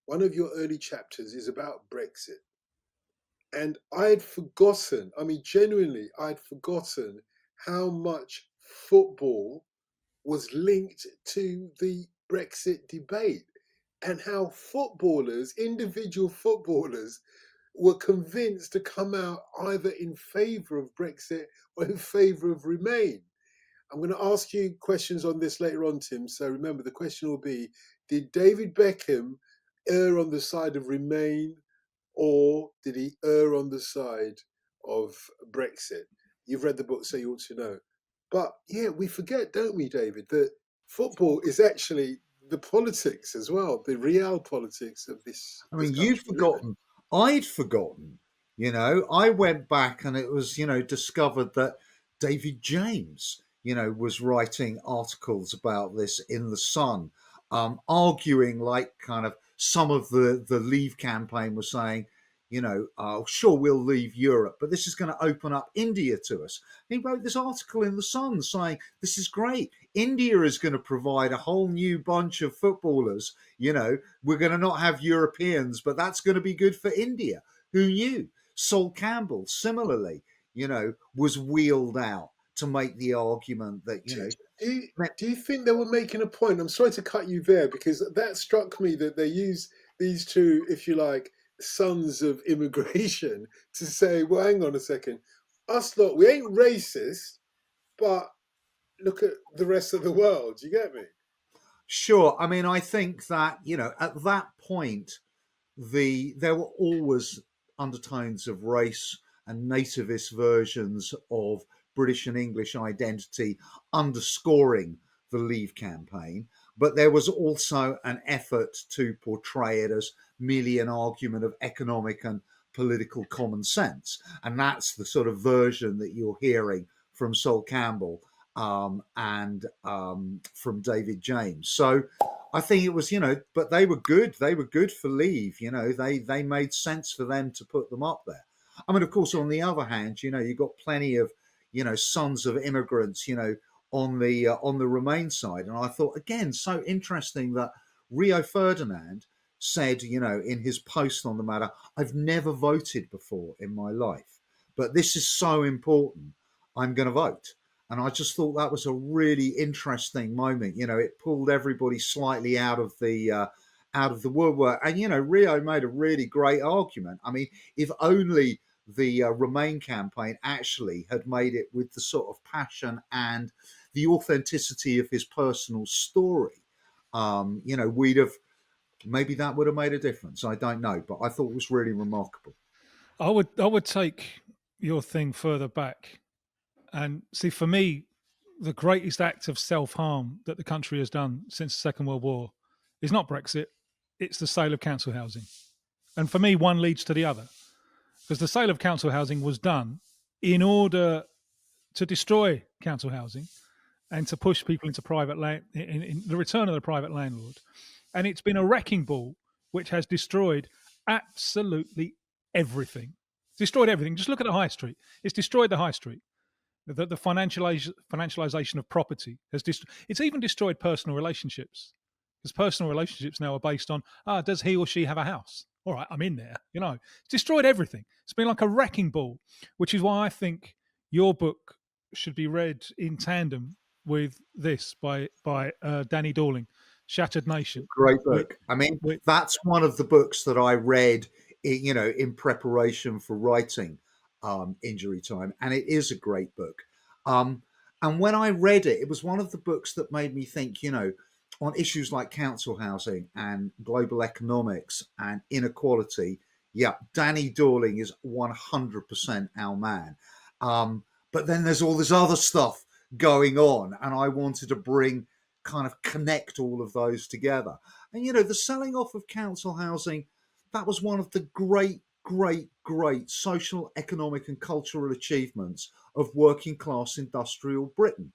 one of your early chapters is about Brexit. And I'd forgotten, I mean, genuinely, I'd forgotten how much football was linked to the Brexit debate and how footballers, individual footballers, were convinced to come out either in favour of Brexit or in favour of Remain. I'm going to ask you questions on this later on, Tim. So remember, the question will be: did David Beckham err on the side of Remain, or did he err on the side of Brexit? You've read the book, so you ought to know. But yeah, we forget, don't we, David, that football is actually the politics as well, the real politics of I this mean, you'd country, isn't it? forgotten. I'd forgotten. I went back and it was, discovered that David James, was writing articles about this in the Sun, arguing like kind of some of the Leave campaign was saying, sure, we'll leave Europe, but this is going to open up India to us. He wrote this article in the Sun saying this is great. India is going to provide a whole new bunch of footballers. We're going to not have Europeans, but that's going to be good for India. Who knew? Sol Campbell, similarly, was wheeled out to make the argument that, Do, do you think they were making a point? I'm sorry to cut you there because that struck me that they use these two, if you like, sons of immigration to say, well, hang on a second, us lot, we ain't racist, but look at the rest of the world. You get me? sure. I mean, I think that, at that point, there were always undertones of race and nativist versions of British and English identity underscoring the Leave campaign, but there was also an effort to portray it as merely an argument of economic and political common sense. And that's the sort of version that you're hearing from Sol Campbell and from David James. So I think it was, but they were good. They were good for Leave. They made sense for them to put them up there. I mean, of course, on the other hand, you've got plenty of, sons of immigrants, on the Remain side. And I thought, again, so interesting that Rio Ferdinand said, in his post on the matter, I've never voted before in my life, but this is so important. I'm going to vote. And I just thought that was a really interesting moment. It pulled everybody slightly out of the woodwork. And Rio made a really great argument. I mean, if only the Remain campaign actually had made it with the sort of passion and the authenticity of his personal story, we'd have maybe that would have made a difference. I don't know, but I thought it was really remarkable. I would take your thing further back and see. For me, the greatest act of self harm that the country has done since the Second World War is not Brexit; it's the sale of council housing. And for me, one leads to the other because the sale of council housing was done in order to destroy council housing and to push people into private land, in the return of the private landlord. And it's been a wrecking ball which has destroyed absolutely everything. Destroyed everything. Just look at the high street. It's destroyed the high street. The financialization of property has it's even destroyed personal relationships because personal relationships now are based on does he or she have a house? All right, I'm in there. It's destroyed everything. It's been like a wrecking ball, which is why I think your book should be read in tandem with this by Danny Dorling, Shattered Nation. Great With, book. I mean, with that's one of the books that I read, in preparation for writing Injury Time, and it is a great book. Um, and when I read it, it was one of the books that made me think, on issues like council housing and global economics and inequality. Yeah, Danny Dorling is 100% our man. But then there's all this other stuff going on, and I wanted to kind of connect all of those together. And the selling off of council housing, that was one of the great social, economic, and cultural achievements of working class industrial Britain.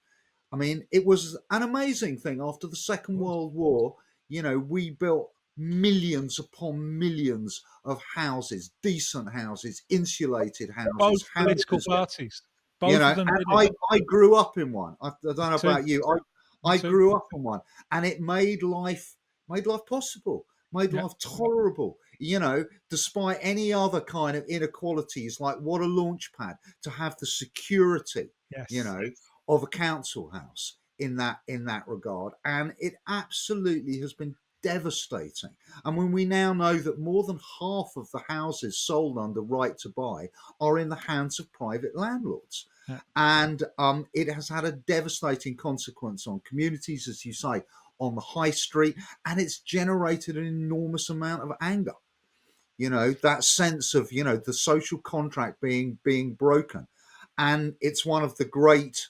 I mean, it was an amazing thing after the Second World War. We built millions upon millions of houses, decent houses, insulated both houses, political houses. parties, both of them And did it. I grew up in one. I don't know Me too. about you. Me I too. grew up in one, and it made life possible. made Yeah. life tolerable, despite any other kind of inequalities, like what a launch pad to have the security, Yes. of a council house in that regard. And it absolutely has been devastating. And when we now know that more than half of the houses sold under right to buy are in the hands of private landlords. Yeah. And it has had a devastating consequence on communities, as you say, on the high street, and it's generated an enormous amount of anger. That sense of the social contract being broken, and it's one of the great.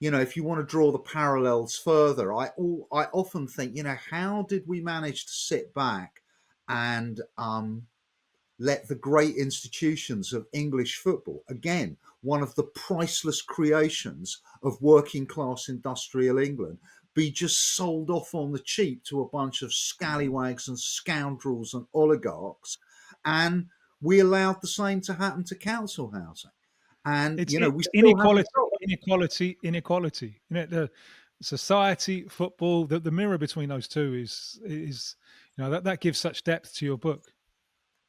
If you want to draw the parallels further, I often think, how did we manage to sit back and let the great institutions of English football, again, one of the priceless creations of working class industrial England, be just sold off on the cheap to a bunch of scallywags and scoundrels and oligarchs. And we allowed the same to happen to council housing. And, It's we still haven't inequality, stopped. inequality, inequality. The society, football, the mirror between those two is that gives such depth to your book.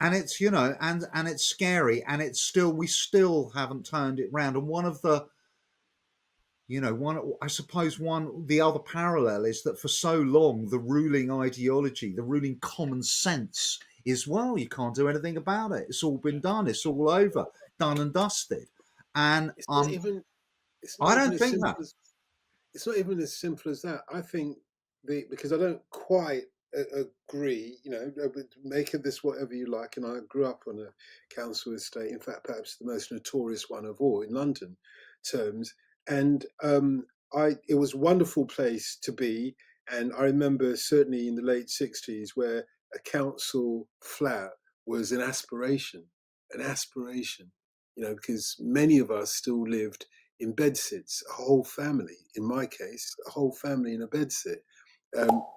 And it's, and it's scary, and we still haven't turned it round. And one of the, I suppose the other parallel is that for so long, the ruling ideology, the ruling common sense is, well, you can't do anything about it. It's all been done. It's all over, done and dusted. And It's not even. It's not I even don't as think simple that. as. It's not even as simple as that. I think because I don't quite agree. Make of this whatever you like. And I grew up on a council estate. In fact, perhaps the most notorious one of all in London terms. And it was a wonderful place to be. And I remember certainly in the late '60s where a council flat was an aspiration. Because many of us still lived in bedsits, a whole family, in my case, a whole family in a bedsit.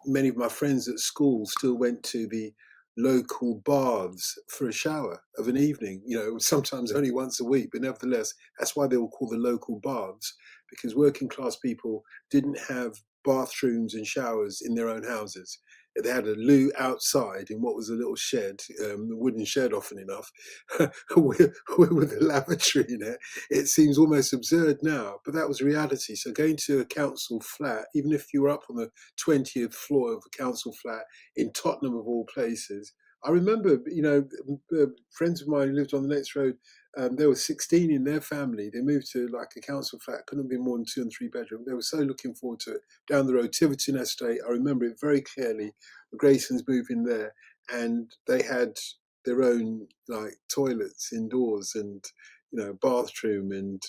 Many of my friends at school still went to the local baths for a shower of an evening, sometimes only once a week, but nevertheless, that's why they were called the local baths, because working class people didn't have bathrooms and showers in their own houses. They had a loo outside in what was a little shed, a wooden shed often enough, with a lavatory in it. It seems almost absurd now, but that was reality. So going to a council flat, even if you were up on the 20th floor of a council flat in Tottenham of all places, I remember, friends of mine who lived on the next road, there were 16 in their family. They moved to like a council flat, couldn't be more than 2 and 3 bedroom. They were so looking forward to it. Down the road, Tiverton Estate, I remember it very clearly. The Graysons moved in there, and they had their own like toilets indoors and bathroom, and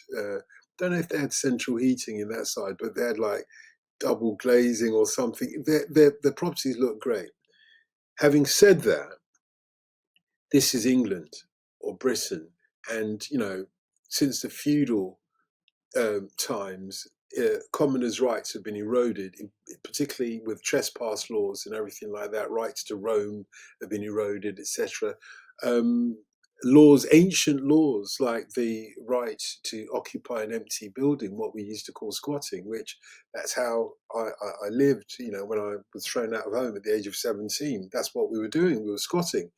don't know if they had central heating in that side, but they had like double glazing or something. The properties look great. Having said that, this is England or Britain, and since the feudal times, commoners' rights have been eroded, particularly with trespass laws and everything like that. Rights to roam have been eroded, etc. Ancient laws like the right to occupy an empty building, what we used to call squatting, which that's how I lived. When I was thrown out of home at the age of 17, that's what we were doing. We were squatting.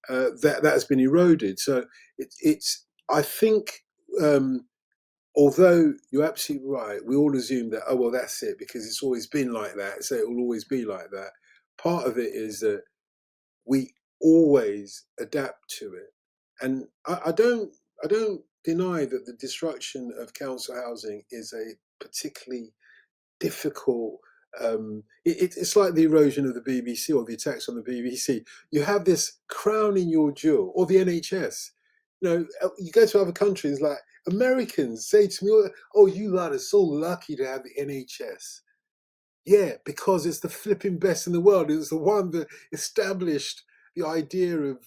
That has been eroded. So it's. I think. Although you're absolutely right, we all assume that, oh, well, that's it because it's always been like that, so it will always be like that. Part of it is that we always adapt to it. And I don't deny that the destruction of council housing is a particularly difficult. It's like the erosion of the BBC or the attacks on the BBC. You have this crown in your jewel, or the NHS. You go to other countries, like Americans say to me, "Oh, you lot are so lucky to have the NHS." Yeah, because it's the flipping best in the world. It's the one that established the idea of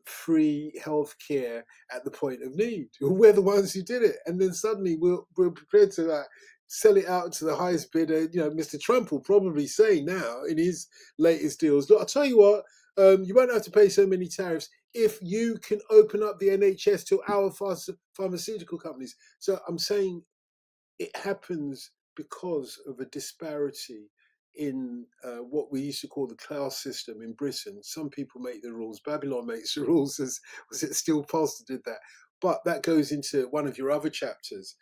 free healthcare at the point of need. We're the ones who did it, and then suddenly we're prepared to sell it out to the highest bidder. Mr. Trump will probably say now in his latest deals, "Look, I'll tell you what, you won't have to pay so many tariffs if you can open up the NHS to our pharmaceutical companies." So I'm saying it happens because of a disparity in what we used to call the class system in Britain. Some people make the rules. Babylon makes the rules. As was it still Pastor did that? But that goes into one of your other chapters,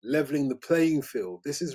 leveling the playing field. This is